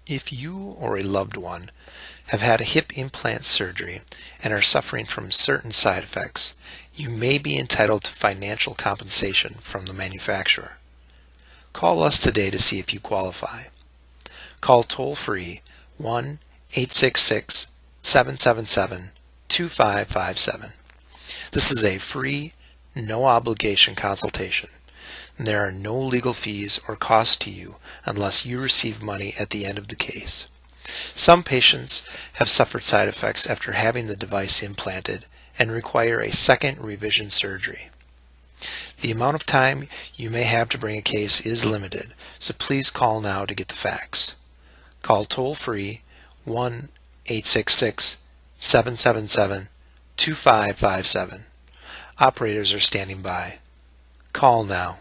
If you or a loved one have had a hip implant surgery and are suffering from certain side effects, you may be entitled to financial compensation from the manufacturer. Call us today to see if you qualify. Call toll-free 1-866-777-2557. This is a free, no-obligation consultation. There are no legal fees or costs to you unless you receive money at the end of the case. Some patients have suffered side effects after having the device implanted and require a second revision surgery. The amount of time you may have to bring a case is limited, so please call now to get the facts. Call toll-free 1-866-777-2557. Operators are standing by. Call now.